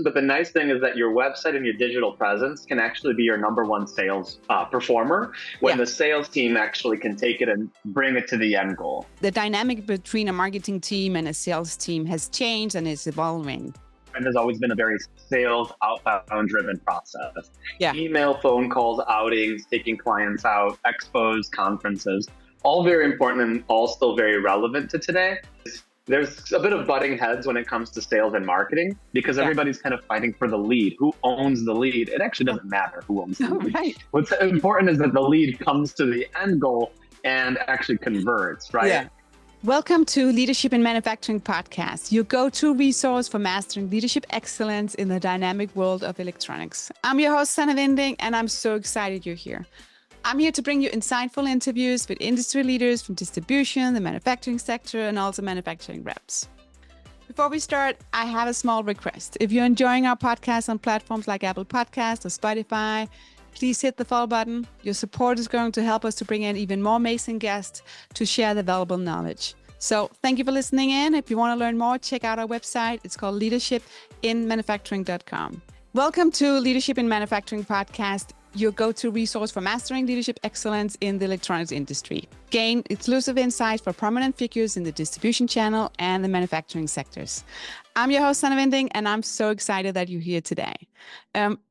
But the nice thing is that your website and your digital presence can actually be your number one sales performer when Yeah. the sales team actually can take it and bring it to the end goal. The dynamic between a marketing team and a sales team has changed and is evolving. And there's always been a very sales outbound driven process. Yeah. Email, phone calls, outings, taking clients out, expos, conferences, all very important and all still very relevant to today. There's a bit of butting heads when it comes to sales and marketing because everybody's kind of fighting for the lead. Who owns the lead? It actually doesn't matter who owns the lead. Right. What's important is that the lead comes to the end goal and actually converts, right? Yeah. Welcome to Leadership in Manufacturing Podcast, your go-to resource for mastering leadership excellence in the dynamic world of electronics. I'm your host, Sannah Vinding, and I'm so excited you're here. I'm here to bring you insightful interviews with industry leaders from distribution, the manufacturing sector, and also manufacturing reps. Before we start, I have a small request. If you're enjoying our podcast on platforms like Apple Podcasts or Spotify, please hit the follow button. Your support is going to help us to bring in even more amazing guests to share the valuable knowledge. So thank you for listening in. If you want to learn more, check out our website. It's called leadershipinmanufacturing.com. Welcome to Leadership in Manufacturing Podcast, your go-to resource for mastering leadership excellence in the electronics industry. Gain exclusive insights for prominent figures in the distribution channel and the manufacturing sectors. I'm your host, Sannah Vinding, and I'm so excited that you're here today.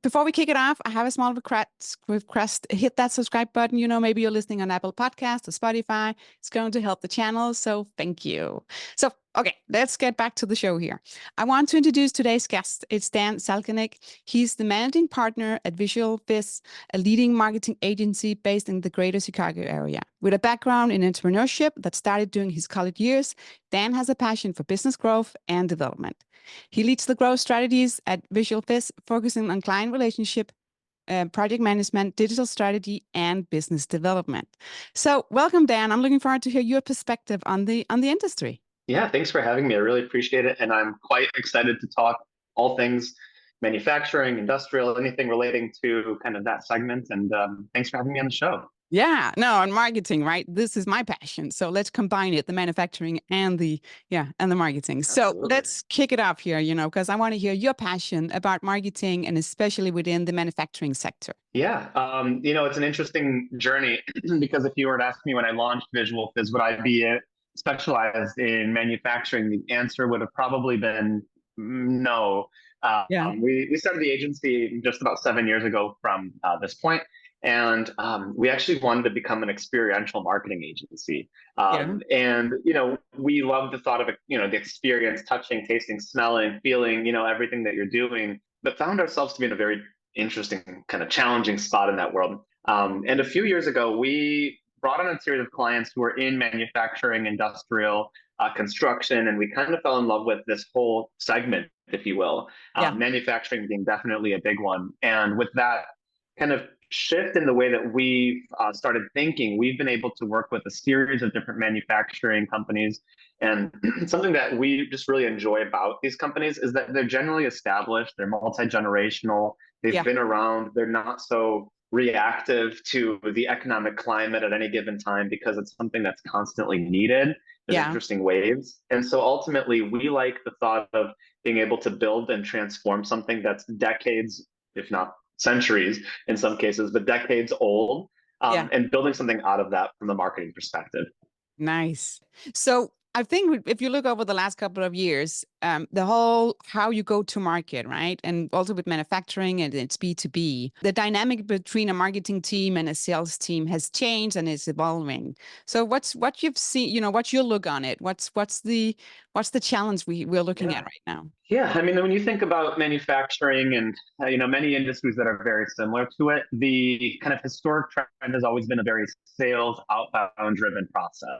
Before we kick it off, I have a small request. Hit that subscribe button. You know, maybe you're listening on Apple Podcasts or Spotify. It's going to help the channel, so thank you. So, okay, let's get back to the show here. I want to introduce today's guest. It's Dan Salganik. He's the managing partner at VisualFizz, a leading marketing agency based in the greater Chicago area. With a background in entrepreneurship that started during his college years, Dan has a passion for business growth and development. He leads the growth strategies at VisualFizz, focusing on client relationship, project management, digital strategy, and business development. So welcome, Dan. I'm looking forward to hear your perspective on the industry. Yeah, thanks for having me. I really appreciate it. And I'm quite excited to talk all things manufacturing, industrial, anything relating to kind of that segment. And thanks for having me on the show. Yeah, no, on marketing, right? This is my passion. So let's combine it, the manufacturing and the marketing. Absolutely. So let's kick it off here, because I want to hear your passion about marketing and especially within the manufacturing sector. Yeah, it's an interesting journey because if you were to ask me when I launched VisualFizz, would I be specialized in manufacturing? The answer would have probably been no. We started the agency just about 7 years ago from this point. And we actually wanted to become an experiential marketing agency. And, we love the thought of, the experience, touching, tasting, smelling, feeling, everything that you're doing, but found ourselves to be in a very interesting, kind of challenging spot in that world. And a few years ago, we brought on a series of clients who were in manufacturing, industrial, construction, and we kind of fell in love with this whole segment, if you will, manufacturing being definitely a big one. And with that kind of shift in the way that we've started thinking, we've been able to work with a series of different manufacturing companies. And something that we just really enjoy about these companies is that they're generally established, they're multi-generational, they've been around, they're not so reactive to the economic climate at any given time because it's something that's constantly needed. There's interesting waves. And so ultimately, we like the thought of being able to build and transform something that's decades, if not centuries in some cases, but decades old, and building something out of that from the marketing perspective. Nice. So I think if you look over the last couple of years, the whole how you go to market, right? And also with manufacturing and it's B2B, the dynamic between a marketing team and a sales team has changed and is evolving. So what you've seen, what's your look on it? What's the challenge we're looking at right now? Yeah, I mean, when you think about manufacturing and many industries that are very similar to it, the kind of historic trend has always been a very sales outbound driven process.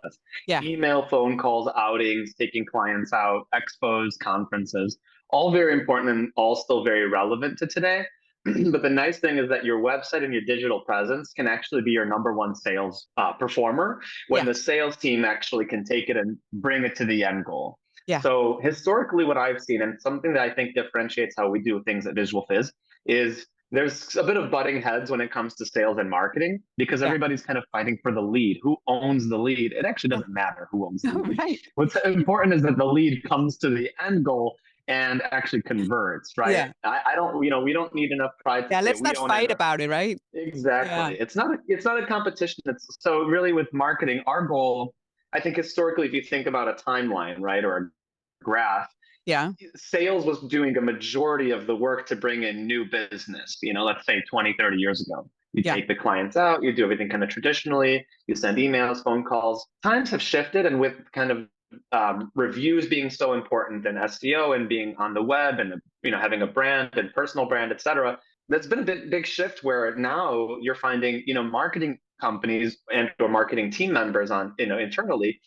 Email, phone calls, outings, taking clients out, expos, conferences, all very important and all still very relevant to today. But the nice thing is that your website and your digital presence can actually be your number one sales performer when the sales team actually can take it and bring it to the end goal. So historically, what I've seen, and something that I think differentiates how we do things at VisualFizz, is there's a bit of butting heads when it comes to sales and marketing because everybody's kind of fighting for the lead. Who owns the lead? It actually doesn't matter who owns the lead. What's important is that the lead comes to the end goal and actually converts, right? Yeah. I don't, we don't need enough pride to Yeah. say Let's we not own it. fight about it, right? Yeah. Exactly. It's not a competition. So really with marketing, our goal, I think historically, if you think about a timeline, right, or a graph, Yeah. sales was doing a majority of the work to bring in new business, let's say 20, 30 years ago. You Yeah. take the clients out, you do everything kind of traditionally, you send emails, phone calls. Times have shifted, and with kind of reviews being so important, and SEO, and being on the web, and having a brand and personal brand, etc. That's been a big shift where now you're finding marketing companies and or marketing team members on internally,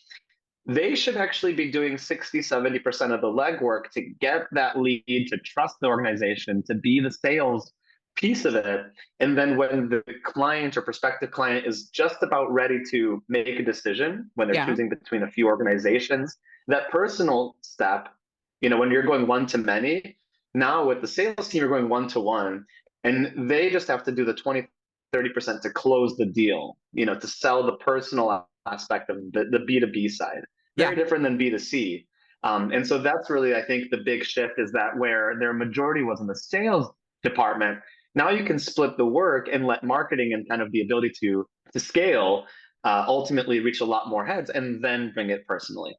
they should actually be doing 60-70% of the legwork to get that lead, to trust the organization, to be the sales piece of it. And then when the client or prospective client is just about ready to make a decision, when they're Yeah. choosing between a few organizations, that personal step, when you're going one to many, now with the sales team, you're going one to one, and they just have to do the 20-30% to close the deal, to sell the personal aspect of the B2B side. Yeah. Very different than B2C. And so that's really, I think, the big shift, is that where their majority was in the sales department, now you can split the work and let marketing and kind of the ability to scale ultimately reach a lot more heads, and then bring it personally.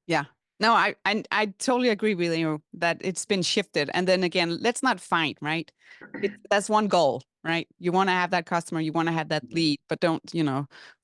Yeah. No, I totally agree with you that it's been shifted. And then again, let's not fight, right? That's one goal, right? You want to have that customer, you want to have that lead, but don't,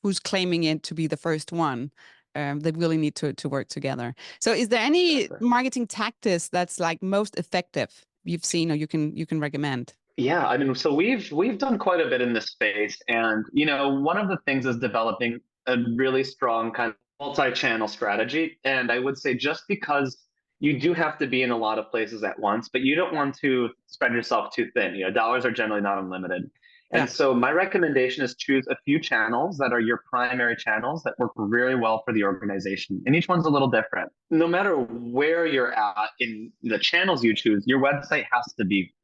who's claiming it to be the first one. They really need to work together. So is there any Exactly. marketing tactics that's like most effective you've seen or you can recommend? Yeah, I mean, so we've done quite a bit in this space, and one of the things is developing a really strong kind of multi-channel strategy. And I would say, just because you do have to be in a lot of places at once, but you don't want to spread yourself too thin. Dollars are generally not unlimited. Yeah. And so my recommendation is choose a few channels that are your primary channels that work really well for the organization. And each one's a little different. No matter where you're at in the channels you choose, your website has to be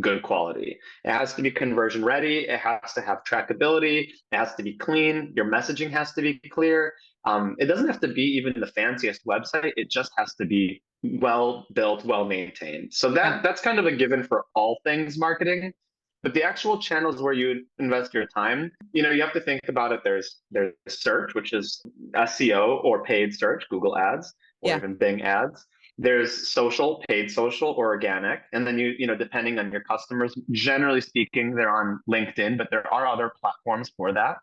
good quality. It has to be conversion ready. It has to have trackability. It has to be clean. Your messaging has to be clear. It doesn't have to be even the fanciest website. It just has to be well built, well maintained. So Yeah. that's kind of a given for all things marketing. But the actual channels where you invest your time, you have to think about it. There's search, which is SEO or paid search, Google Ads, or Yeah. even Bing Ads. There's social, paid social, or organic. And then depending on your customers, generally speaking, they're on LinkedIn, but there are other platforms for that.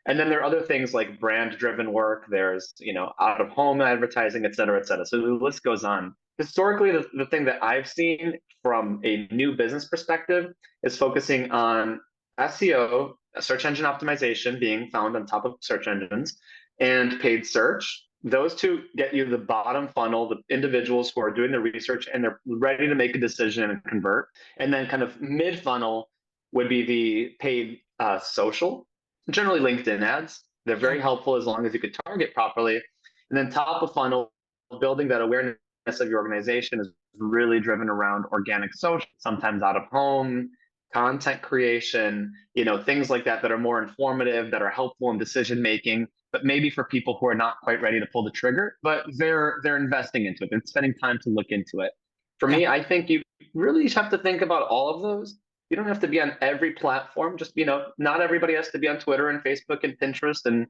And then there are other things like brand driven work. There's, out of home advertising, et cetera, et cetera. So the list goes on. Historically, the thing that I've seen from a new business perspective is focusing on SEO, search engine optimization, being found on top of search engines, and paid search. Those two get you the bottom funnel, the individuals who are doing the research and they're ready to make a decision and convert. And then kind of mid funnel would be the paid social, generally LinkedIn ads. They're Yeah. very helpful as long as you could target properly. And then top of funnel, building that awareness of your organization is really driven around organic social, sometimes out of home, content creation, things like that are more informative, that are helpful in decision making, but maybe for people who are not quite ready to pull the trigger, but they're investing into it. They're spending time to look into it. For Yeah. me, I think you really have to think about all of those. You don't have to be on every platform. Just, not everybody has to be on Twitter and Facebook and Pinterest and,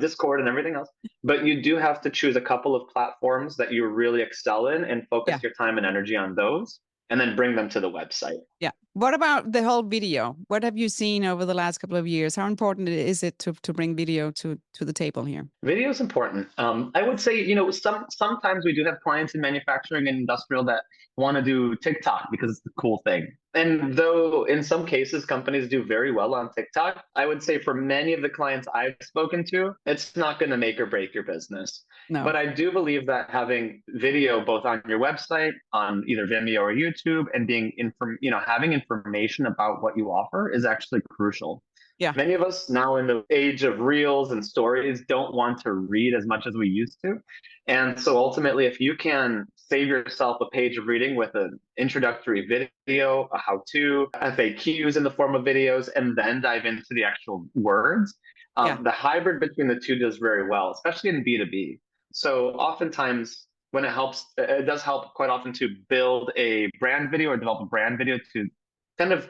Discord and everything else. But you do have to choose a couple of platforms that you really excel in and focus Yeah. your time and energy on those, and then bring them to the website. Yeah. What about the whole video? What have you seen over the last couple of years? How important is it to bring video to the table here? Video is important. I would say, sometimes we do have clients in manufacturing and industrial that want to do TikTok because it's the cool thing. And though in some cases companies do very well on TikTok, I would say for many of the clients I've spoken to, it's not going to make or break your business. No. But I do believe that having video both on your website, on either Vimeo or YouTube, and having information about what you offer is actually crucial. Yeah. Many of us now in the age of reels and stories don't want to read as much as we used to. And so ultimately, if you can save yourself a page of reading with an introductory video, a how-to, FAQs in the form of videos, and then dive into the actual words, Yeah. the hybrid between the two does very well, especially in B2B. So oftentimes, when it does help quite often to build a brand video or develop a brand video to kind of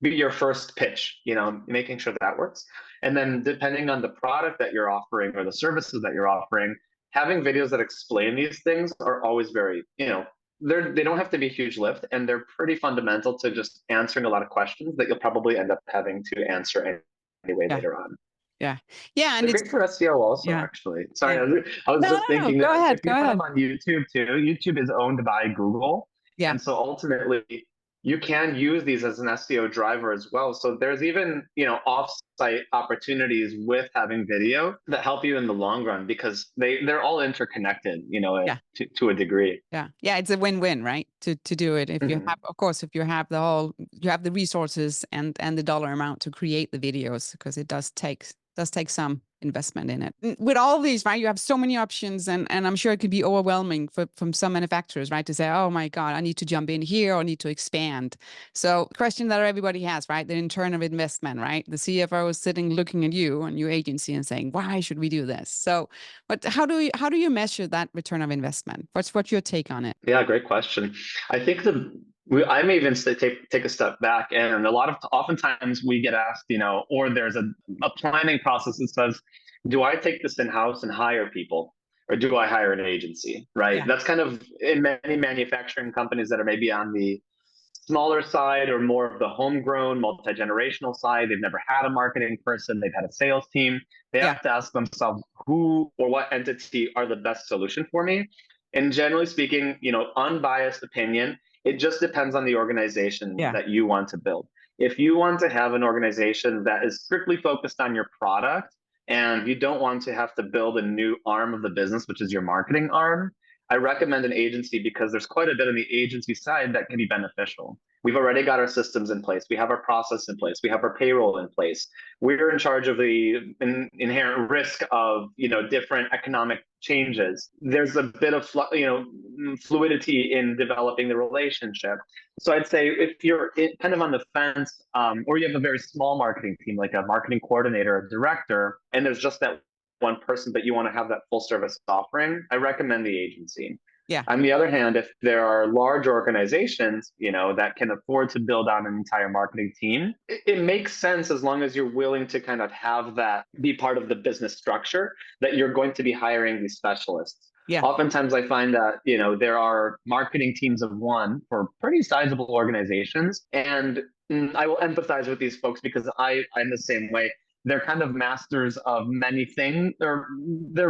be your first pitch, making sure that works. And then depending on the product that you're offering or the services that you're offering, having videos that explain these things are always very, they don't have to be a huge lift, and they're pretty fundamental to just answering a lot of questions that you'll probably end up having to answer anyway Yeah. later on. Yeah. Yeah. And it's great for SEO also, actually. Sorry, I was just thinking that if you put them on YouTube too, YouTube is owned by Google. Yeah. And so ultimately you can use these as an SEO driver as well. So there's even, off-site opportunities with having video that help you in the long run, because they're all interconnected, to a degree. Yeah. Yeah. It's a win-win, right? To do it. If you have, of course, if you have you have the resources and the dollar amount to create the videos, because it does take some investment in it. With all these, right, you have so many options, and I'm sure it could be overwhelming from some manufacturers, right, to say, oh my God, I need to jump in here or need to expand. So question that everybody has, right, the return of investment, right? The CFO is sitting looking at you and your agency and saying, why should we do this? So, but how do you measure that return of investment? What's your take on it? Yeah, great question. I think I may even take a step back, and oftentimes we get asked, or there's a planning process that says, do I take this in-house and hire people, or do I hire an agency, right? Yeah. That's kind of in many manufacturing companies that are maybe on the smaller side or more of the homegrown, multi-generational side. They've never had a marketing person. They've had a sales team. They have to ask themselves who or what entity are the best solution for me. And generally speaking, unbiased opinion, it just depends on the organization that you want to build. If you want to have an organization that is strictly focused on your product, and you don't want to have to build a new arm of the business, which is your marketing arm, I recommend an agency, because there's quite a bit on the agency side that can be beneficial. We've already got our systems in place. We have our process in place. We have our payroll in place. We're in charge of the inherent risk of, different economic changes. There's a bit of, fluidity in developing the relationship. So I'd say if you're kind of on the fence, or you have a very small marketing team, like a marketing coordinator, a director, and there's just that one person, but you want to have that full service offering, I recommend the agency. Yeah. On the other hand, if there are large organizations, that can afford to build on an entire marketing team, it makes sense, as long as you're willing to kind of have that be part of the business structure, that you're going to be hiring these specialists. Yeah. Oftentimes I find that, there are marketing teams of one for pretty sizable organizations. And I will empathize with these folks, because I'm the same way. They're kind of masters of many things. They're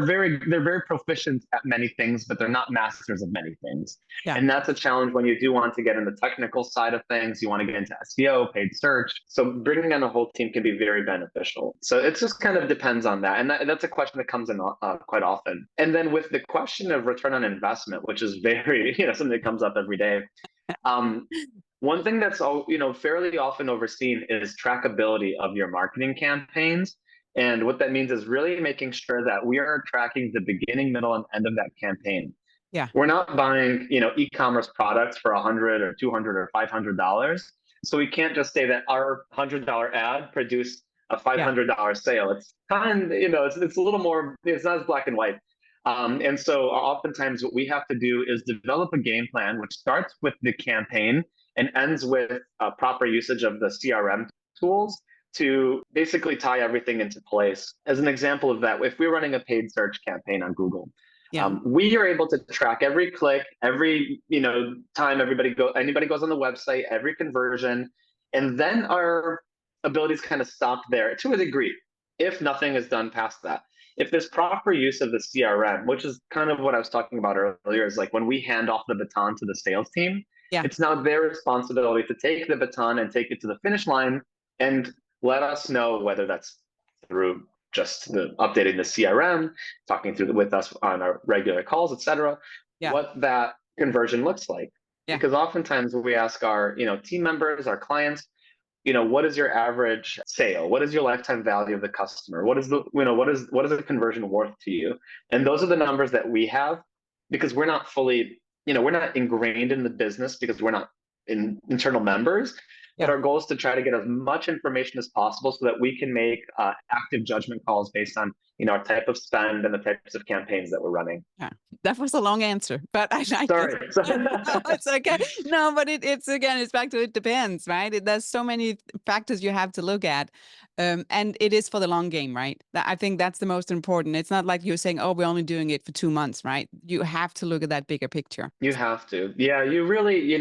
very proficient at many things, but they're not masters of many things. Yeah. And that's a challenge when you do want to get in the technical side of things. You want to get into SEO, paid search. So bringing on a whole team can be very beneficial. So it just kind of depends on that. And that's a question that comes in quite often. And then with the question of return on investment, which is very, something that comes up every day. One thing that's fairly often overseen is trackability of your marketing campaigns. And what that means is really making sure that we are tracking the beginning, middle, and end of that campaign. Yeah. We're not buying, e-commerce products for $100 or $200 or $500. So we can't just say that our $100 ad produced a $500 sale. It's kind, it's a little more, it's not as black and white. And so oftentimes what we have to do is develop a game plan, which starts with the campaign and ends with proper usage of the CRM tools to basically tie everything into place. As an example of that, if we're running a paid search campaign on Google, we are able to track every click, every time anybody goes on the website, every conversion, and then our abilities kind of stop there to a degree, if nothing is done past that. If there's proper use of the CRM, which is kind of what I was talking about earlier, is like when we hand off the baton to the sales team, it's now their responsibility to take the baton and take it to the finish line and let us know, whether that's through just updating the CRM, talking through with us on our regular calls, etc., what that conversion looks like. Because oftentimes we ask our team members, our clients, what is your average sale? What is your lifetime value of the customer? What is what is the conversion worth to you? And those are the numbers that we have, because we're not fully, we're not ingrained in the business, because we're not internal members. But Yeah. our goal is to try to get as much information as possible so that we can make active judgment calls based on, our type of spend and the types of campaigns that we're running. Yeah, that was a long answer, but I like it. Sorry. No, it's okay. No, but it's again, it's back to it depends, right? There's so many factors you have to look at, and it is for the long game, right? I think that's the most important. It's not like you're saying, "Oh, we're only doing it for 2 months," right? You have to look at that bigger picture. You have to. Yeah, you really,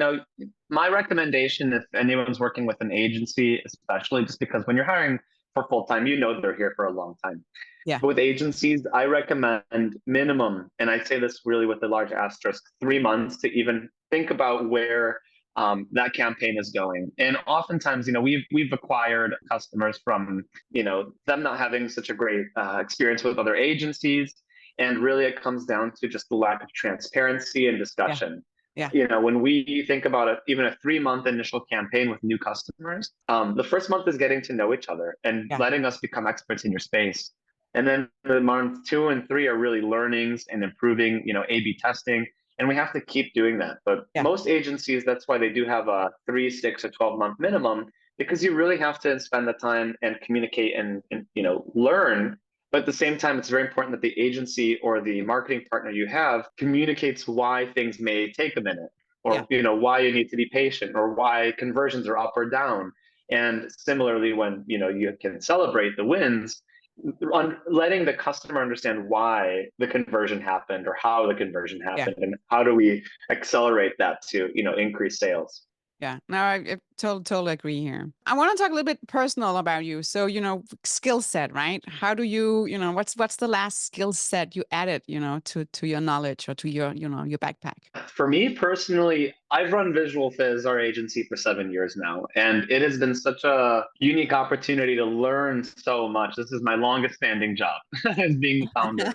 my recommendation if anyone's working with an agency, especially just because when you're hiring for full time, they're here for a long time. Yeah, But with agencies, I recommend minimum, and I say this really with a large asterisk, 3 months to even think about where that campaign is going. And oftentimes, we've acquired customers from, them not having such a great experience with other agencies. And really, it comes down to just the lack of transparency and yeah, discussion. yeah, When we think about it, even a 3 month initial campaign with new customers, the first month is getting to know each other and yeah, letting us become experts in your space. And then the month 2 and 3 are really learnings and improving, A/B testing. And we have to keep doing that. But yeah, most agencies, that's why they do have a 3, 6, or 12-month minimum, because you really have to spend the time and communicate and learn. But at the same time, it's very important that the agency or the marketing partner you have communicates why things may take a minute, yeah, or why you need to be patient, or why conversions are up or down. And similarly, when you can celebrate the wins, letting the customer understand why the conversion happened or how the conversion yeah. happened, and how do we accelerate that to increase sales. Yeah, no, I totally agree here. I want to talk a little bit personal about you. So, skill set, right? How do you, what's the last skill set you added, to your knowledge or to your backpack? For me personally, I've run VisualFizz, our agency, for 7 years now, and it has been such a unique opportunity to learn so much. This is my longest standing job as being the founder.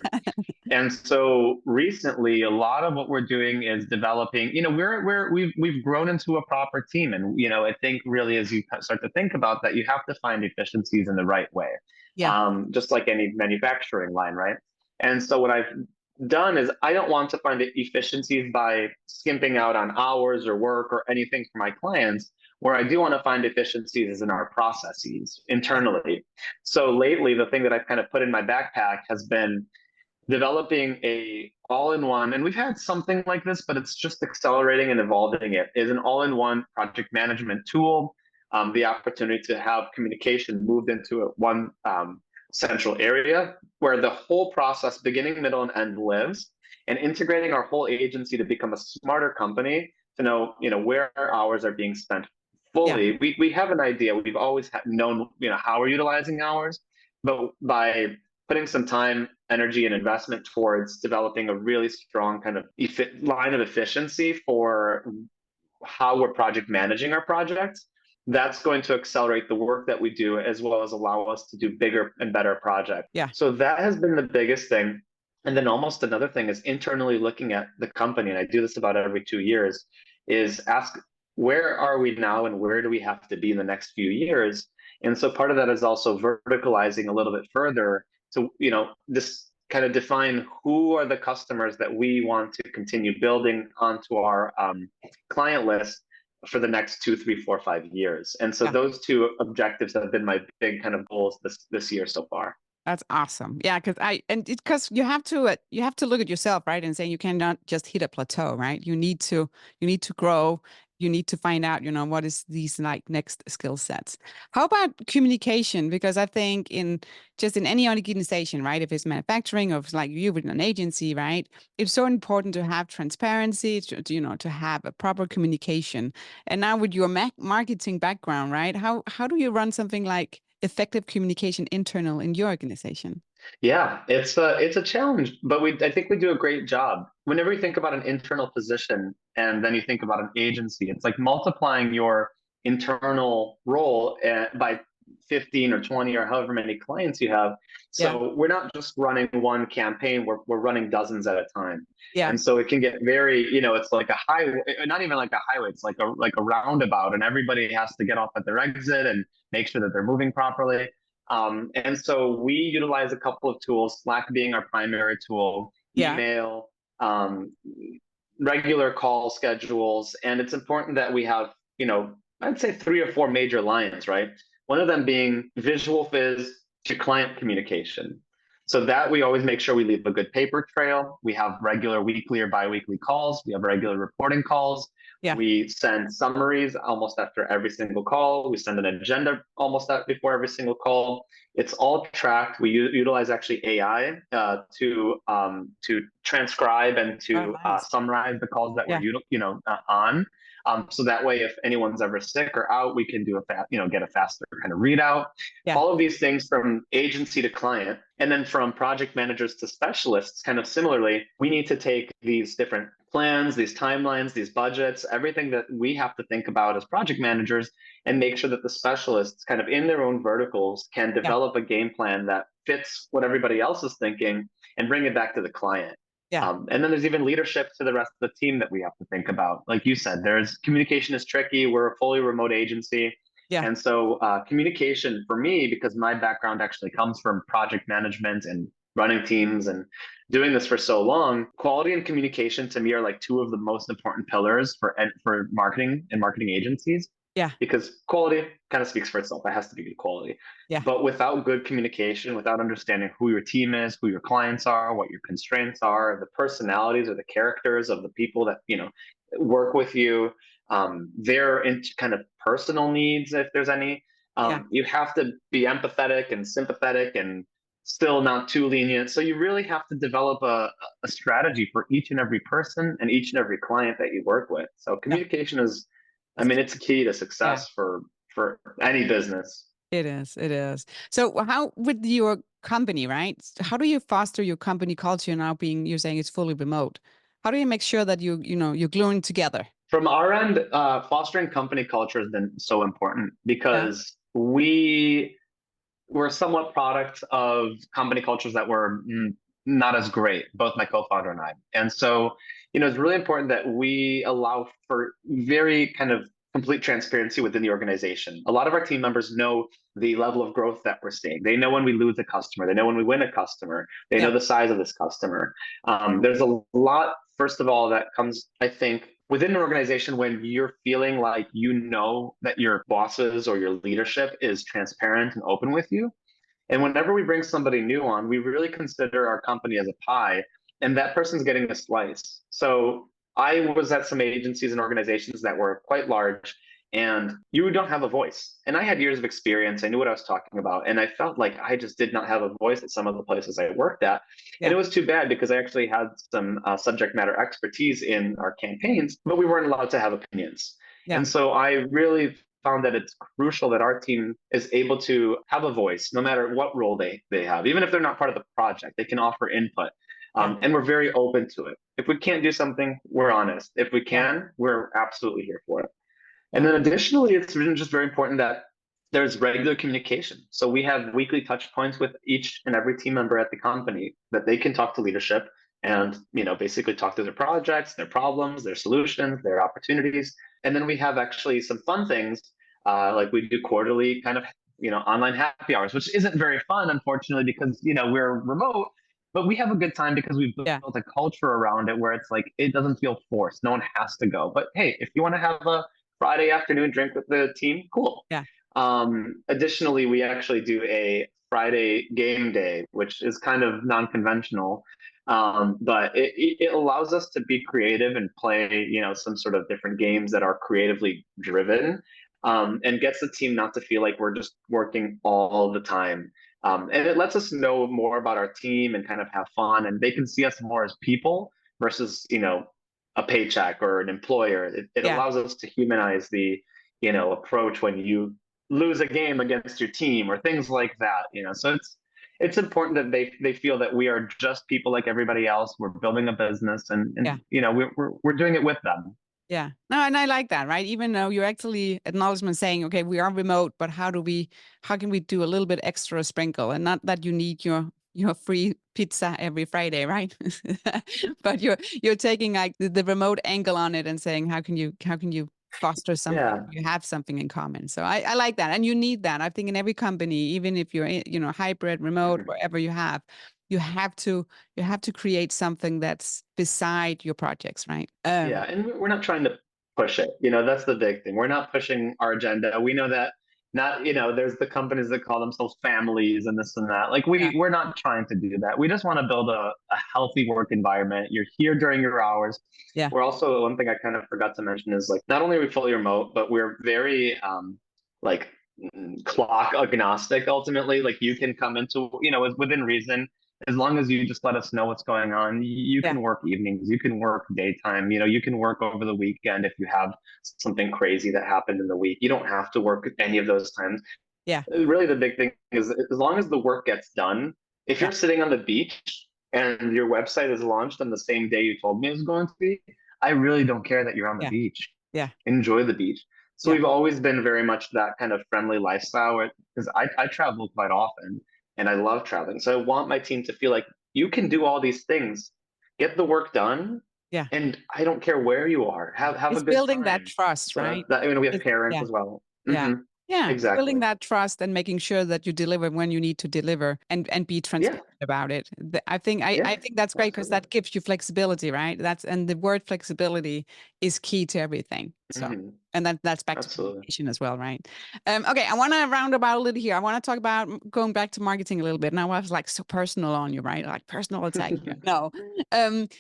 And so recently, a lot of what we're doing is developing. We've grown into a proper team, and I think really as you start to think about that, you have to find efficiencies in the right way, Yeah, just like any manufacturing line, right? And so what I've done is I don't want to find efficiencies by skimping out on hours or work or anything for my clients. Where I do want to find efficiencies is in our processes yeah, internally. So lately, the thing that I've kind of put in my backpack has been developing a all-in-one, and we've had something like this, but it's just accelerating and evolving. It is an all-in-one project management tool. The opportunity to have communication moved into one central area where the whole process, beginning, middle, and end, lives, and integrating our whole agency to become a smarter company, to know where our hours are being spent yeah, fully. We have an idea. We've always known how we're utilizing hours, but by putting some time, energy, and investment towards developing a really strong kind of line of efficiency for how we're project managing our projects, that's going to accelerate the work that we do, as well as allow us to do bigger and better projects. yeah, So that has been the biggest thing. And then almost another thing is internally looking at the company, and I do this about every 2 years, is ask, where are we now and where do we have to be in the next few years? And so part of that is also verticalizing a little bit further to, this kind of define who are the customers that we want to continue building onto our client list for the next 2, 3, 4, 5 years. And so yeah. those two objectives have been my big kind of goals this year so far. That's awesome. Yeah, because you have to look at yourself, right, and say you cannot just hit a plateau, right? You need to grow. You need to find out, what is these like next skill sets. How about communication? Because I think in any organization, right, if it's manufacturing or if it's like you with an agency, right, it's so important to have transparency, to have a proper communication. And now with your marketing background, right, how do you run something like effective communication internal in your organization? Yeah, it's a challenge, but I think we do a great job. Whenever you think about an internal position and then you think about an agency, it's like multiplying your internal role by 15 or 20 or however many clients you have. Yeah, So we're not just running one campaign, we're running dozens at a time. yeah, And so it can get very, it's like a highway, not even like a highway, it's like a roundabout, and everybody has to get off at their exit and make sure that they're moving properly. And so we utilize a couple of tools, Slack being our primary tool, yeah, email, regular call schedules. And it's important that we have, I'd say 3 or 4 major lines, right? One of them being VisualFizz to client communication. So that we always make sure we leave a good paper trail. We have regular weekly or biweekly calls. We have regular reporting calls. Yeah. We send summaries almost after every single call. We send an agenda almost before every single call. It's all tracked. We utilize actually AI to transcribe and to Nice. summarize the calls that Yeah. we're on. So that way, if anyone's ever sick or out, we can do get a faster kind of readout. Yeah. All of these things from agency to client, and then from project managers to specialists, kind of similarly, we need to take these different plans, these timelines, these budgets, everything that we have to think about as project managers, and make sure that the specialists kind of in their own verticals can develop a game plan that fits what everybody else is thinking and bring it back to the client. Yeah. And then there's even leadership to the rest of the team that we have to think about. Like you said, there's communication is tricky. We're a fully remote agency. Yeah. And so communication for me, because my background actually comes from project management and running teams and doing this for so long, quality and communication to me are like two of the most important pillars for marketing and marketing agencies. Yeah. Because quality kind of speaks for itself. It has to be good quality. Yeah. But without good communication, without understanding who your team is, who your clients are, what your constraints are, the personalities or the characters of the people that, work with you, their kind of personal needs, if there's any, you have to be empathetic and sympathetic and still not too lenient. So you really have to develop a strategy for each and every person and each and every client that you work with. So communication is, it's a key to success for any business. It is. It is. So how with your company, right? How do you foster your company culture now you're saying it's fully remote? How do you make sure that you're gluing together? From our end, fostering company culture has been so important because we're somewhat products of company cultures that were not as great, both my co-founder and I. And so, it's really important that we allow for very kind of complete transparency within the organization. A lot of our team members know the level of growth that we're seeing. They know when we lose a customer. They know when we win a customer. They know the size of this customer. There's a lot, first of all, that comes, I think, within an organization when you're feeling like that your bosses or your leadership is transparent and open with you. And whenever we bring somebody new on, we really consider our company as a pie, and that person's getting a slice. So I was at some agencies and organizations that were quite large, and you don't have a voice. And I had years of experience. I knew what I was talking about. And I felt like I just did not have a voice at some of the places I worked at. And it was too bad because I actually had some subject matter expertise in our campaigns, but we weren't allowed to have opinions. And so I really found that it's crucial that our team is able to have a voice, no matter what role they have. Even if they're not part of the project, they can offer input. And we're very open to it. If we can't do something, we're honest. If we can, we're absolutely here for it. And then additionally, it's just very important that there's regular communication. So we have weekly touch points with each and every team member at the company that they can talk to leadership and, basically talk through their projects, their problems, their solutions, their opportunities. And then we have actually some fun things, like we do quarterly kind of, online happy hours, which isn't very fun, unfortunately, because, we're remote, but we have a good time because we've built a culture around it where it's like, it doesn't feel forced. No one has to go. But hey, if you want to have a Friday afternoon drink with the team, cool. Additionally, we actually do a Friday game day, which is kind of non-conventional. But it allows us to be creative and play, some sort of different games that are creatively driven, and gets the team not to feel like we're just working all the time. And it lets us know more about our team and kind of have fun, and they can see us more as people versus, a paycheck or an employer. It allows us to humanize the, approach when you lose a game against your team or things like that, so it's important that they feel that we are just people like everybody else. We're building a business and we're doing it with them. Yeah. No, and I like that, right? Even though you're actually acknowledgement saying, okay, we are remote, but how can we do a little bit extra sprinkle, and not that you need your free pizza every Friday, right? But you're taking like the remote angle on it and saying, how can you foster something? You have something in common. So I like that. And you need that. I think in every company, even if you're, hybrid, remote, wherever you have to create something that's beside your projects, right? And we're not trying to push it. That's the big thing. We're not pushing our agenda. We know that not, there's the companies that call themselves families and this and that. Like we're not trying to do that. We just want to build a healthy work environment. You're here during your hours. Yeah. We're also, one thing I kind of forgot to mention is like, not only are we fully remote, but we're very like clock agnostic ultimately. Like you can come into, within reason, as long as you just let us know what's going on. You can work evenings, you can work daytime, you can work over the weekend if you have something crazy that happened in the week. You don't have to work any of those times. Yeah. Really, the big thing is as long as the work gets done. If you're sitting on the beach and your website is launched on the same day you told me it was going to be, I really don't care that you're on the beach. Yeah. Enjoy the beach. So we've always been very much that kind of friendly lifestyle, because I travel quite often and I love traveling. So I want my team to feel like you can do all these things, get the work done. Yeah. And I don't care where you are. Have It's a good building time. that trust, right? We have parents as well. Yeah. Yeah. Exactly. Building that trust and making sure that you deliver when you need to deliver and be transparent about it. I think that's great because that gives you flexibility, right? And the word flexibility is key to everything. So and that's back to communication as well, right? Okay, I want to round about a little here. I want to talk about going back to marketing a little bit. Now I was like so personal on you, right? Like personal attack here. No.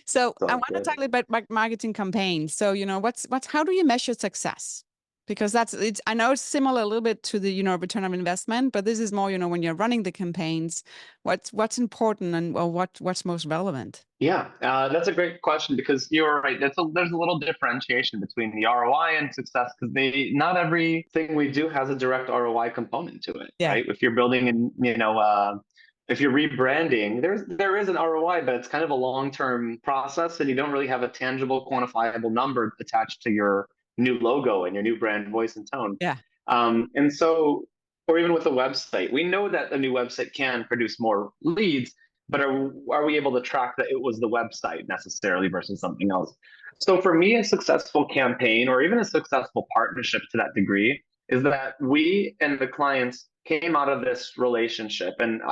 So I want to talk a little bit about marketing campaigns. So, what's how do you measure success? Because I know it's similar a little bit to the, return on investment, but this is more, when you're running the campaigns, what's important and what's most relevant? Yeah, that's a great question because you're right. There's a little differentiation between the ROI and success because not everything we do has a direct ROI component to it, right? If you're building and, if you're rebranding, there is an ROI, but it's kind of a long-term process and you don't really have a tangible, quantifiable number attached to your new logo and your new brand voice and tone. Yeah. And so, or even with a website, we know that a new website can produce more leads, but are we able to track that it was the website necessarily versus something else? So for me, a successful campaign or even a successful partnership to that degree is that we and the clients came out of this relationship. And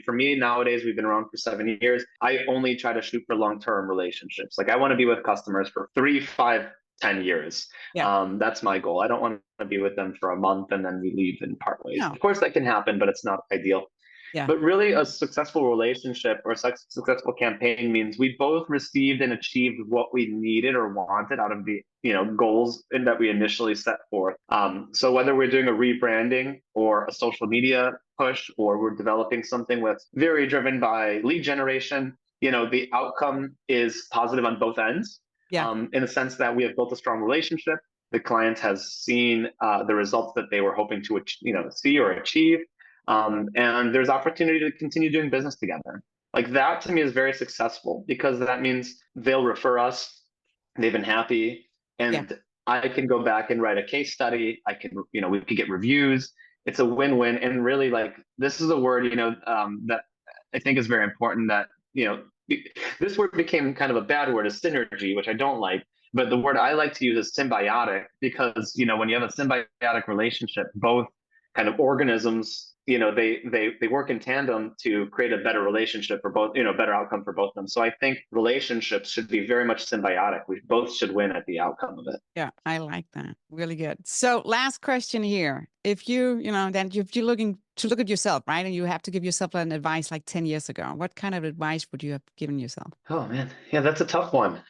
for me nowadays, we've been around for 7 years. I only try to shoot for long-term relationships. Like I want to be with customers for 3, 5, 10 years. That's my goal. I don't want to be with them for a month and then we leave and part ways. Of course that can happen, but it's not ideal. But really a successful relationship or successful campaign means we both received and achieved what we needed or wanted out of the goals that we initially set forth. So whether we're doing a rebranding or a social media push, or we're developing something that's very driven by lead generation, the outcome is positive on both ends. In the sense that we have built a strong relationship. The client has seen the results that they were hoping to see or achieve. And there's opportunity to continue doing business together. Like that to me is very successful because that means they'll refer us, they've been happy, and I can go back and write a case study. I can, we can get reviews. It's a win-win. And really this is a word, that I think is very important that, this word became kind of a bad word, is synergy, which I don't like. But the word I like to use is symbiotic because, when you have a symbiotic relationship, both kind of organisms, they work in tandem to create a better relationship for both, better outcome for both of them. So I think relationships should be very much symbiotic. We both should win at the outcome of it. Yeah, I like that. Really good. So last question here. If you're looking to look at yourself, right? And you have to give yourself an advice like 10 years ago, what kind of advice would you have given yourself? Oh man. Yeah, that's a tough one.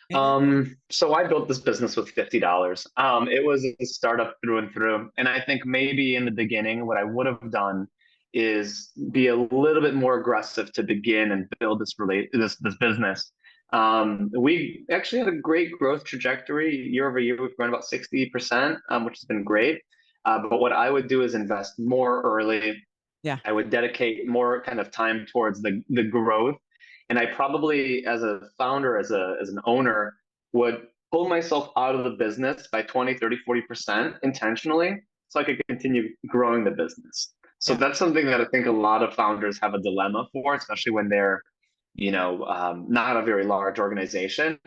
So I built this business with $50. It was a startup through and through. And I think maybe in the beginning, what I would have done is be a little bit more aggressive to begin and build this business. We actually had a great growth trajectory year over year. We've grown about 60%, which has been great. But what I would do is invest more early. I would dedicate more kind of time towards the growth. And I probably, as a founder, as an owner, would pull myself out of the business by 20, 30, 40% intentionally so I could continue growing the business. So that's something that I think a lot of founders have a dilemma for, especially when they're, not a very large organization,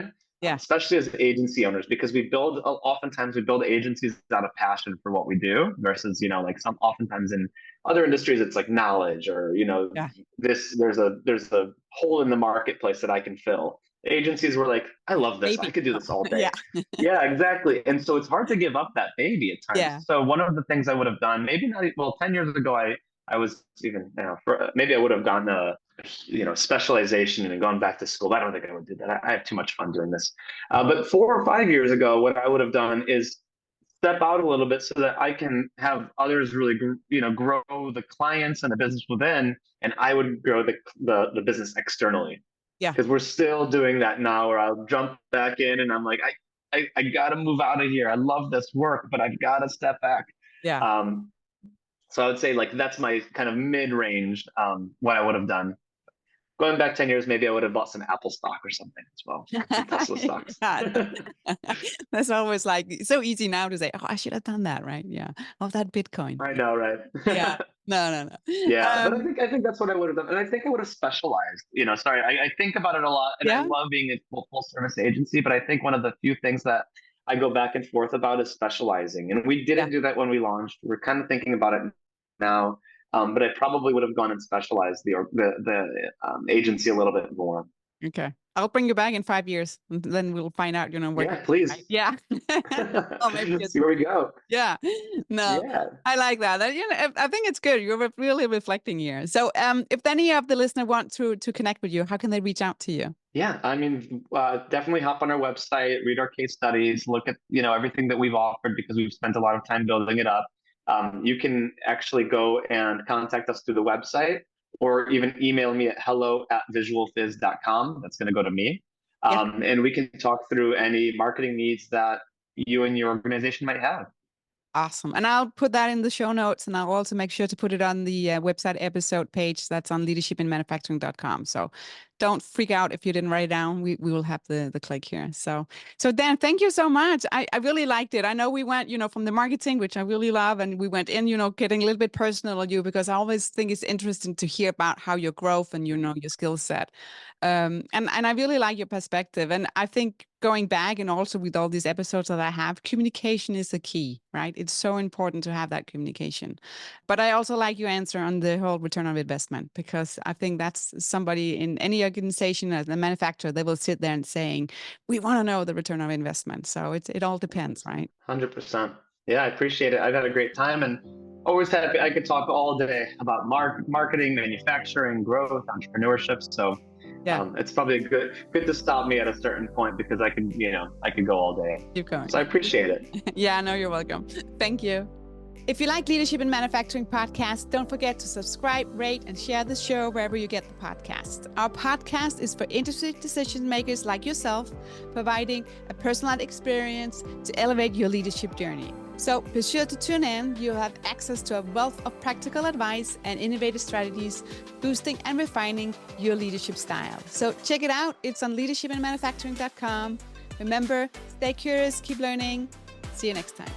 especially as agency owners, because oftentimes we build agencies out of passion for what we do versus, oftentimes in other industries, it's like knowledge or, there's a hole in the marketplace that I can fill. agencies were like, I love this. Maybe. I could do this all day. Yeah. Yeah, exactly. And so it's hard to give up that baby at times. Yeah. So one of the things I would have done, maybe not, well, 10 years ago, I was even, maybe I would have gone specialization and gone back to school. I don't think I would do that. I have too much fun doing this. But 4 or 5 years ago, what I would have done is step out a little bit so that I can have others really, grow the clients and the business within, and I would grow the business externally. Yeah. Because we're still doing that now, where I'll jump back in and I'm like, I got to move out of here. I love this work, but I've got to step back. Yeah. So I would say like that's my kind of mid-range, what I would have done. Going back 10 years, maybe I would have bought some Apple stock or something as well. Some Tesla stocks. That's always like so easy now to say, oh, I should have done that, right? Yeah. Of that Bitcoin. I know, right? Yeah. No. Yeah, but I think that's what I would have done. And I think I would have specialized. Sorry, I think about it a lot, and I love being a full service agency, but I think one of the few things that I go back and forth about is specializing. And we didn't do that when we launched. We're kind of thinking about it now. But I probably would have gone and specialized the agency a little bit more. Okay. I'll bring you back in 5 years, and then we'll find out, what. Yeah, please. Right? Yeah. Oh, maybe see where we go. Yeah. No, yeah. I like that. I think it's good. You're really reflecting here. So if any of the listeners want to connect with you, how can they reach out to you? Yeah, I mean, definitely hop on our website, read our case studies, look at, everything that we've offered, because we've spent a lot of time building it up. You can actually go and contact us through the website, or even email me at hello@visualfizz.com. That's going to go to me. And we can talk through any marketing needs that you and your organization might have. Awesome. And I'll put that in the show notes, and I'll also make sure to put it on the website episode page that's on leadershipinmanufacturing.com. So don't freak out if you didn't write it down. We will have the click here. So Dan, thank you so much. I really liked it. I know we went, from the marketing, which I really love, and we went in, getting a little bit personal on you, because I always think it's interesting to hear about how your growth and, your skill set. And I really like your perspective. And I think going back, and also with all these episodes that I have, communication is the key, right? It's so important to have that communication. But I also like your answer on the whole return on investment, because I think that's somebody in any organization, as a manufacturer, they will sit there and saying, we want to know the return on investment. So it all depends, right? 100%. Yeah, I appreciate it. I've had a great time, and always happy. I could talk all day about marketing, manufacturing, growth, entrepreneurship. So it's probably good to stop me at a certain point, because I could go all day. Keep going. So I appreciate it. Yeah, no, you're welcome. Thank you. If you like Leadership in Manufacturing podcast, don't forget to subscribe, rate, and share the show wherever you get the podcast. Our podcast is for interested decision makers like yourself, providing a personalized experience to elevate your leadership journey. So be sure to tune in. You'll have access to a wealth of practical advice and innovative strategies, boosting and refining your leadership style. So check it out. It's on leadershipinmanufacturing.com. Remember, stay curious, keep learning. See you next time.